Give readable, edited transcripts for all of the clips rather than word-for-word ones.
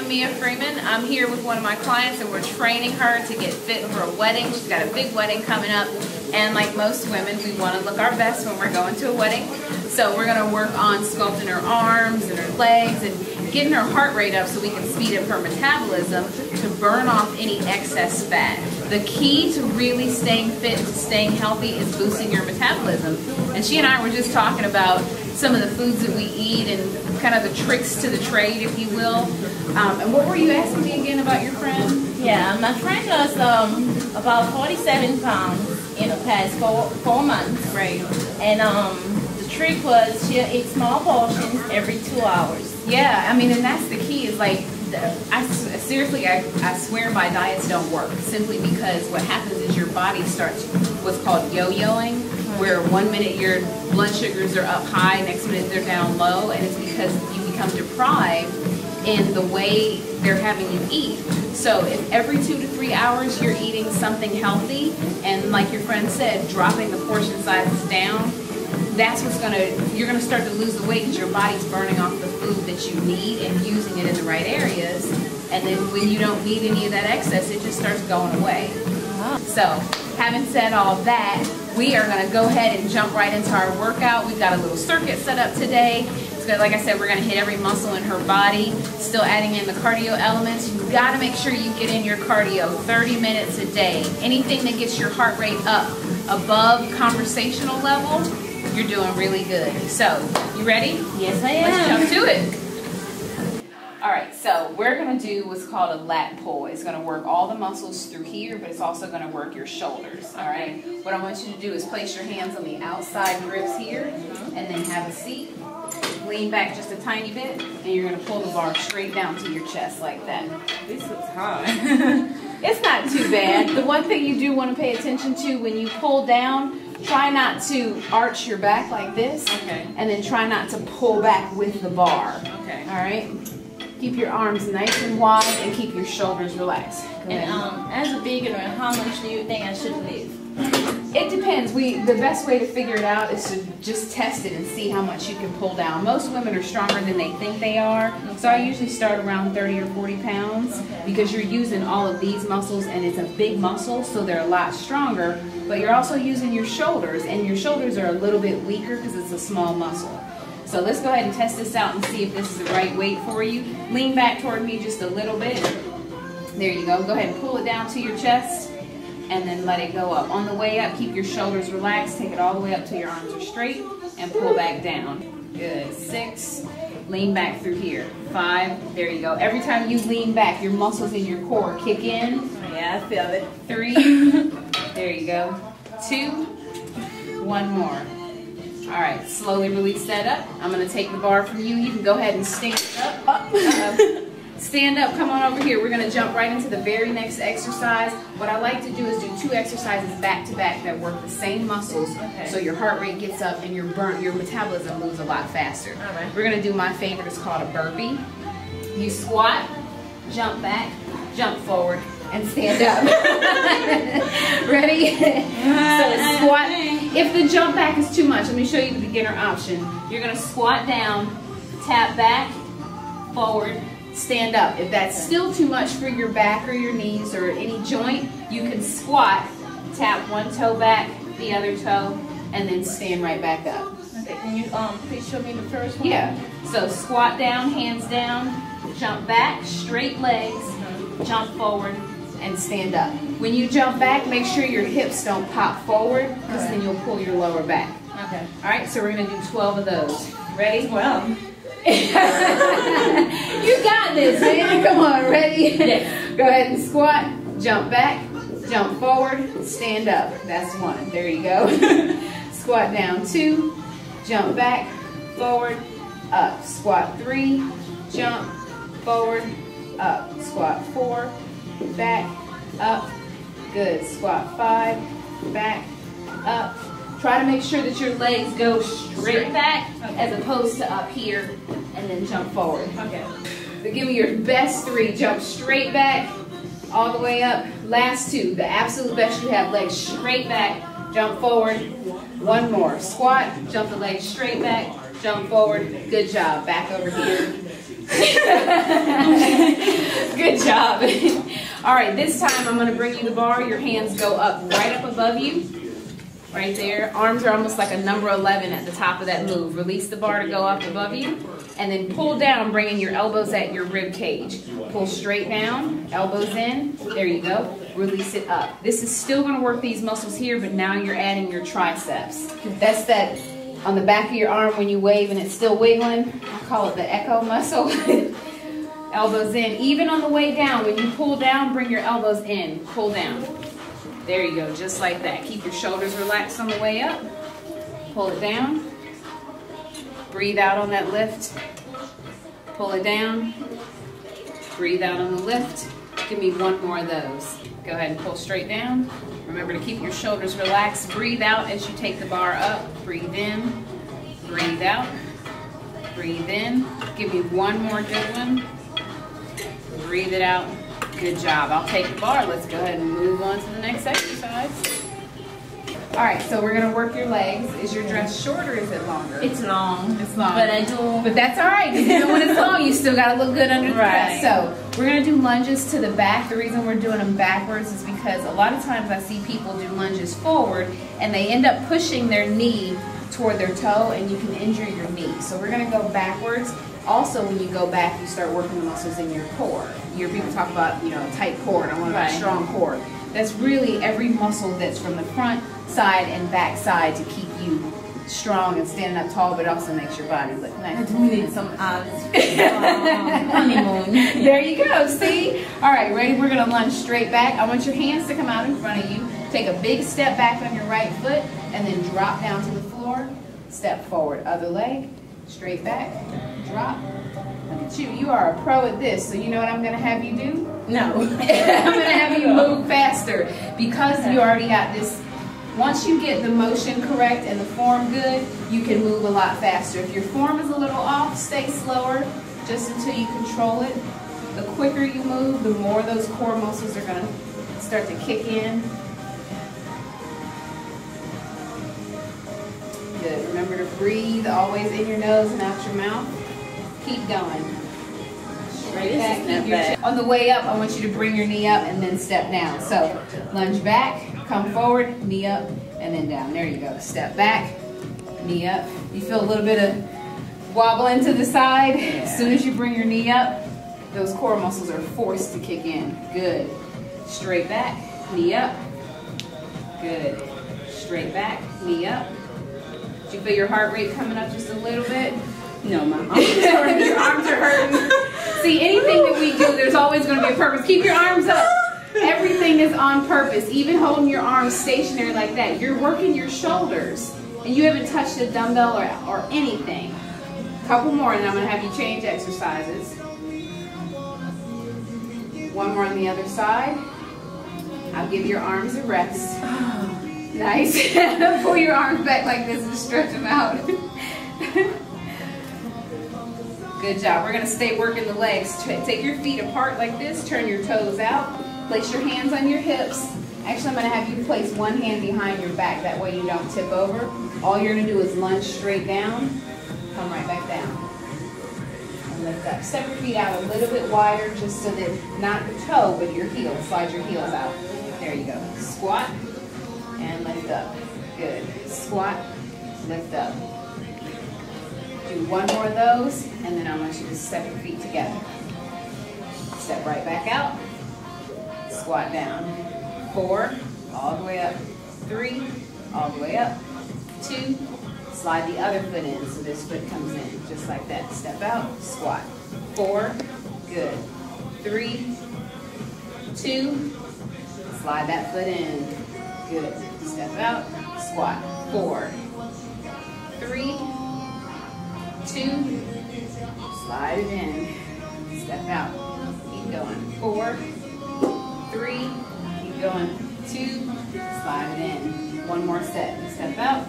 Mia Freeman. I'm here with one of my clients and we're training her to get fit for a wedding. She's got a big wedding coming up, and like most women, we want to look our best when we're going to a wedding. So we're going to work on sculpting her arms and her legs and getting her heart rate up so we can speed up her metabolism to burn off any excess fat. The key to really staying fit and staying healthy is boosting your metabolism. And she and I were just talking about some of the foods that we eat and kind of the tricks to the trade, if you will. And what were you asking me again about your friend? Yeah, my friend lost about 47 pounds in the past four months. Right. And the trick was she'll eat small portions every 2 hours. Yeah, I mean, and that's the key is like, seriously, I swear my diets don't work simply because what happens is your body starts what's called yo-yoing, where 1 minute your blood sugars are up high, next minute they're down low, and it's because you become deprived in the way they're having you eat. So if every 2 to 3 hours you're eating something healthy, and like your friend said, dropping the portion sizes down, that's what's you're gonna start to lose the weight because your body's burning off the food that you need and using it in the right areas. And then when you don't need any of that excess, it just starts going away. So having said all that, we are gonna go ahead and jump right into our workout. We've got a little circuit set up today. It's good, like I said, we're gonna hit every muscle in her body, still adding in the cardio elements. You've gotta make sure you get in your cardio 30 minutes a day. Anything that gets your heart rate up above conversational level, you're doing really good. So, you ready? Yes, I am. Let's jump to it. All right, so we're gonna do what's called a lat pull. It's gonna work all the muscles through here, but it's also gonna work your shoulders, all right? What I want you to do is place your hands on the outside grips here, and then have a seat. Lean back just a tiny bit, and you're gonna pull the bar straight down to your chest like that. This is hard. It's not too bad. The one thing you do wanna pay attention to when you pull down, try not to arch your back like this, and then try not to pull back with the bar. Okay. All right. Keep your arms nice and wide and keep your shoulders relaxed. And as a beginner, how much do you think I should lift? It depends. The best way to figure it out is to just test it and see how much you can pull down. Most women are stronger than they think they are, so I usually start around 30 or 40 pounds because you're using all of these muscles, and it's a big muscle, so they're a lot stronger, but you're also using your shoulders, and your shoulders are a little bit weaker because it's a small muscle. So let's go ahead and test this out and see if this is the right weight for you. Lean back toward me just a little bit. There you go. Go ahead and pull it down to your chest and then let it go up. On the way up, keep your shoulders relaxed. Take it all the way up till your arms are straight and pull back down. Good. 6. Lean back through here. 5. There you go. Every time you lean back, your muscles in your core kick in. Yeah, I feel it. 3. There you go. 2. 1 more. All right, slowly release that up. I'm gonna take the bar from you. You can go ahead and stand up. Stand up, come on over here. We're gonna jump right into the very next exercise. What I like to do is do 2 exercises back to back that work the same muscles, so your heart rate gets up and your metabolism moves a lot faster. All right. We're gonna do my favorite, it's called a burpee. You squat, jump back, jump forward, and stand up. Ready? So squat. If the jump back is too much, let me show you the beginner option. You're gonna squat down, tap back, forward, stand up. If that's still too much for your back or your knees or any joint, you can squat, tap one toe back, the other toe, and then stand right back up. Okay, can you please show me the first one? Yeah, so squat down, hands down, jump back, straight legs, jump forward, and stand up. When you jump back, make sure your hips don't pop forward because then you'll pull your lower back. Okay. All right, so we're going to do 12 of those. Ready? Well. You got this, man. Come on, ready? Yes. Go ahead and squat, jump back, jump forward, stand up. That's 1. There you go. Squat down 2, jump back, forward, up. Squat 3, jump, forward, up. Squat 4, back, up. Good. Squat 5, back, up. Try to make sure that your legs go straight back as opposed to up here, and then jump forward. Okay. So give me your best 3. Jump straight back, all the way up. Last 2. The absolute best you have. Legs straight back, jump forward. 1 more. Squat, jump the legs straight back, jump forward. Good job. Back over here. Good job. All right, this time I'm going to bring you the bar. Your hands go up, right up above you. Right there. Arms are almost like a number 11 at the top of that move. Release the bar to go up above you. And then pull down, bringing your elbows at your rib cage. Pull straight down, elbows in. There you go. Release it up. This is still going to work these muscles here, but now you're adding your triceps. That's that on the back of your arm when you wave and it's still wiggling. I call it the echo muscle. Elbows in. Even on the way down, when you pull down, bring your elbows in. Pull down. There you go, just like that. Keep your shoulders relaxed on the way up. Pull it down. Breathe out on that lift. Pull it down. Breathe out on the lift. Give me one more of those. Go ahead and pull straight down. Remember to keep your shoulders relaxed. Breathe out as you take the bar up. Breathe in. Breathe out. Breathe in. Give me one more good one. Breathe it out. Good job. I'll take the bar. Let's go ahead and move on to the next exercise. All right, so we're going to work your legs. Is your dress short or is it longer? It's long. It's long. But I do. But that's all right, because even when it's long, you still got to look good under the dress. So we're going to do lunges to the back. The reason we're doing them backwards is because a lot of times I see people do lunges forward, and they end up pushing their knee toward their toe, and you can injure your knee. So we're going to go backwards. Also, when you go back, you start working the muscles in your core. You hear people talk about, you know, a tight core, and I want a strong core. That's really every muscle that's from the front, side, and back side to keep you strong and standing up tall, but it also makes your body look nice. We need some honeymoon. There you go, see? All right, ready? We're going to lunge straight back. I want your hands to come out in front of you. Take a big step back on your right foot, and then drop down to the floor. Step forward, other leg, straight back, drop. Look at you. You are a pro at this, so you know what I'm going to have you do? No. I'm going to have you move faster because you already got this. Once you get the motion correct and the form good, you can move a lot faster. If your form is a little off, stay slower just until you control it. The quicker you move, the more those core muscles are going to start to kick in. Good. Remember to breathe always in your nose and out your mouth. Keep going. Straight back, keep your chin. On the way up, I want you to bring your knee up and then step down. So lunge back, come forward, knee up, and then down. There you go. Step back, knee up. You feel a little bit of wobbling to the side. As soon as you bring your knee up, those core muscles are forced to kick in. Good. Straight back, knee up. Good. Straight back, knee up. Did you feel your heart rate coming up just a little bit? No, my arms are hurting. Your arms are hurting. See, anything that we do, there's always going to be a purpose. Keep your arms up. Everything is on purpose. Even holding your arms stationary like that, you're working your shoulders, and you haven't touched a dumbbell or anything. A couple more, and then I'm going to have you change exercises. One more on the other side. I'll give your arms a rest. Nice. Pull your arms back like this and stretch them out. Good job. We're going to stay working the legs. Take your feet apart like this. Turn your toes out. Place your hands on your hips. Actually, I'm going to have you place one hand behind your back. That way you don't tip over. All you're going to do is lunge straight down. Come right back down. And lift up. Step your feet out a little bit wider just so that not your toe, but your heels. Slide your heels out. There you go. Squat and lift up. Good. Squat, lift up. Do one more of those, and then I want you to step your feet together. Step right back out. Squat down. 4, all the way up. 3, all the way up. 2, slide the other foot in so this foot comes in, just like that. Step out, squat. 4, good. 3, 2, slide that foot in. Good. Step out, squat. 4, 3, 2, slide it in. Step out. Keep going. 4, 3, keep going. 2, slide it in. One more set. Step out.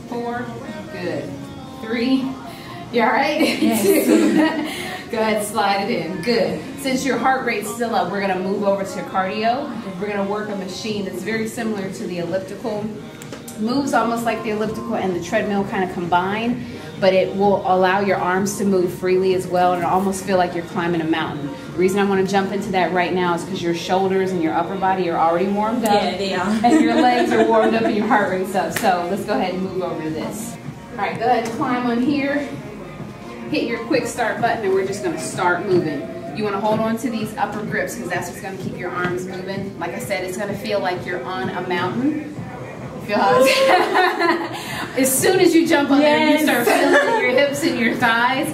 4, good. 3, you all right? Yes. 2, go ahead, slide it in. Good. Since your heart rate's still up, we're going to move over to cardio. We're going to work a machine that's very similar to the elliptical. Moves almost like the elliptical and the treadmill kind of combine. but it will allow your arms to move freely as well, and it'll almost feel like you're climbing a mountain. The reason I want to jump into that right now is because your shoulders and your upper body are already warmed up. Yeah, they are. And your legs are warmed up and your heart rate's up. So let's go ahead and move over to this. All right, go ahead and climb on here. Hit your quick start button, and we're just going to start moving. You want to hold on to these upper grips because that's what's going to keep your arms moving. Like I said, it's going to feel like you're on a mountain. Feel how as soon as you jump on there, you start feeling your hips and your thighs.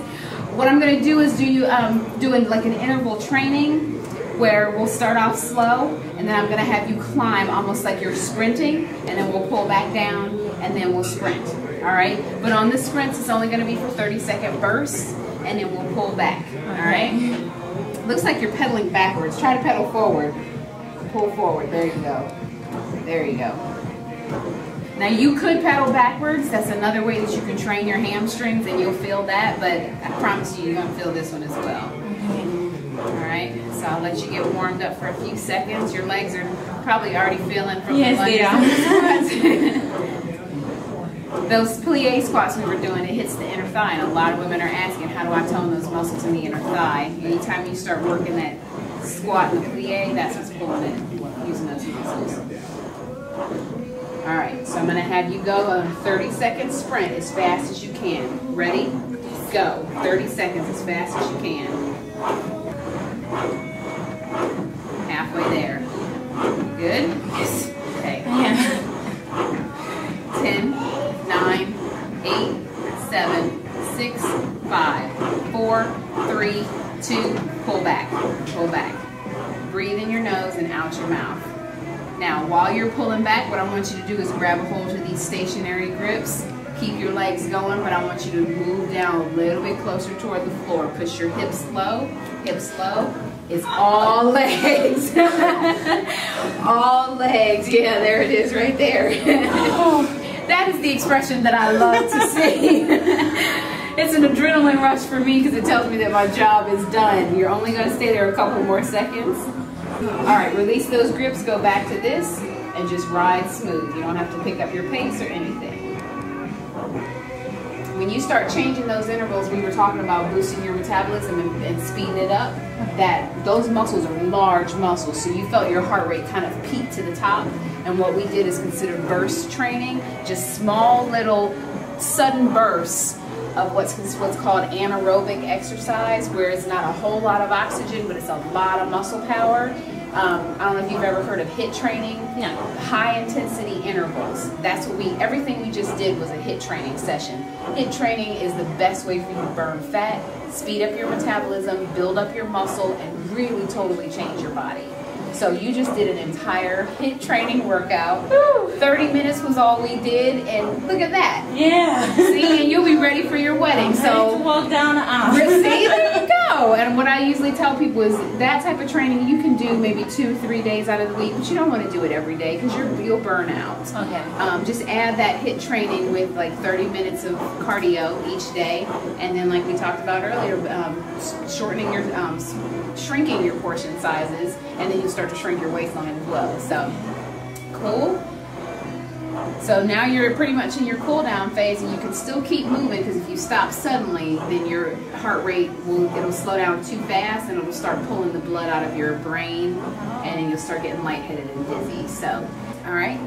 What I'm going to do is doing like an interval training where we'll start off slow, and then I'm going to have you climb almost like you're sprinting, and then we'll pull back down, and then we'll sprint. All right? But on the sprints, it's only going to be for 30-second bursts, and then we'll pull back. All right? Looks like you're pedaling backwards. Try to pedal forward. Pull forward. There you go. There you go. Now you could pedal backwards. That's another way that you can train your hamstrings, and you'll feel that, but I promise you, you're going to feel this one as well. All right, so I'll let you get warmed up for a few seconds. Your legs are probably already feeling from the lunges. Those plie squats we were doing, it hits the inner thigh, and a lot of women are asking, how do I tone those muscles in the inner thigh? Anytime you start working that squat and the plie, that's what's pulling it, using those muscles. All right, so I'm going to have you go on a 30-second sprint as fast as you can. Ready? Go. 30 seconds as fast as you can. Halfway there. Good? Yes. Okay. 10, 9, 8, 7, 6, 5, 4, 3, 2, pull back. Pull back. Breathe in your nose and out your mouth. Now, while you're pulling back, what I want you to do is grab a hold of these stationary grips. Keep your legs going, but I want you to move down a little bit closer toward the floor. Push your hips low. Hips low. It's all legs. All legs. Yeah, there it is right there. That is the expression that I love to see. It's an adrenaline rush for me because it tells me that my job is done. You're only going to stay there a couple more seconds. All right, release those grips, go back to this, and just ride smooth. You don't have to pick up your pace or anything. When you start changing those intervals, we were talking about boosting your metabolism and speeding it up, that those muscles are large muscles, so you felt your heart rate kind of peak to the top, and what we did is consider burst training, just small little sudden bursts of what's called anaerobic exercise, where it's not a whole lot of oxygen, but it's a lot of muscle power. I don't know if you've ever heard of HIIT training. No. High intensity intervals. That's what everything we just did was a HIIT training session. HIIT training is the best way for you to burn fat, speed up your metabolism, build up your muscle, and really totally change your body. So you just did an entire HIIT training workout. 30 minutes was all we did, and look at that. Yeah. See, and you'll be ready for your wedding. So to walk down the aisle. See, there you go. And what I usually tell people is that type of training you can do maybe 2-3 days out of the week, but you don't want to do it every day because you'll burn out. Okay. Just add that HIIT training with like 30 minutes of cardio each day, and then like we talked about earlier, shrinking your portion sizes, and then you start to shrink your waistline as well. So cool. So now you're pretty much in your cool down phase, and you can still keep moving, because if you stop suddenly, then your heart rate it'll slow down too fast, and it'll start pulling the blood out of your brain, and then you'll start getting lightheaded and dizzy. So, all right.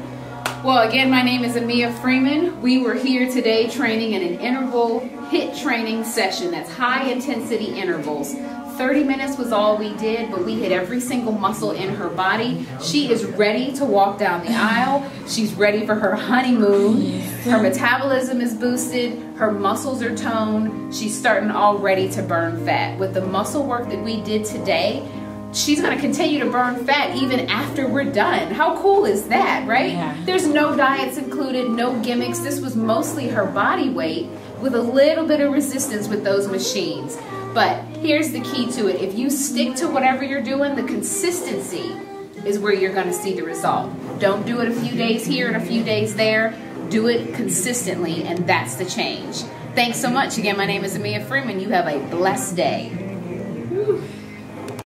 Well, again, my name is Amia Freeman. We were here today training in an interval HIIT training session. That's high intensity intervals. 30 minutes was all we did, but we hit every single muscle in her body. She is ready to walk down the aisle. She's ready for her honeymoon. Her metabolism is boosted. Her muscles are toned. She's starting already to burn fat. With the muscle work that we did today, she's going to continue to burn fat even after we're done. How cool is that, right? Yeah. There's no diets included, no gimmicks. This was mostly her body weight with a little bit of resistance with those machines. But here's the key to it. If you stick to whatever you're doing, the consistency is where you're going to see the result. Don't do it a few days here and a few days there. Do it consistently, and that's the change. Thanks so much. Again, my name is Amia Freeman. You have a blessed day.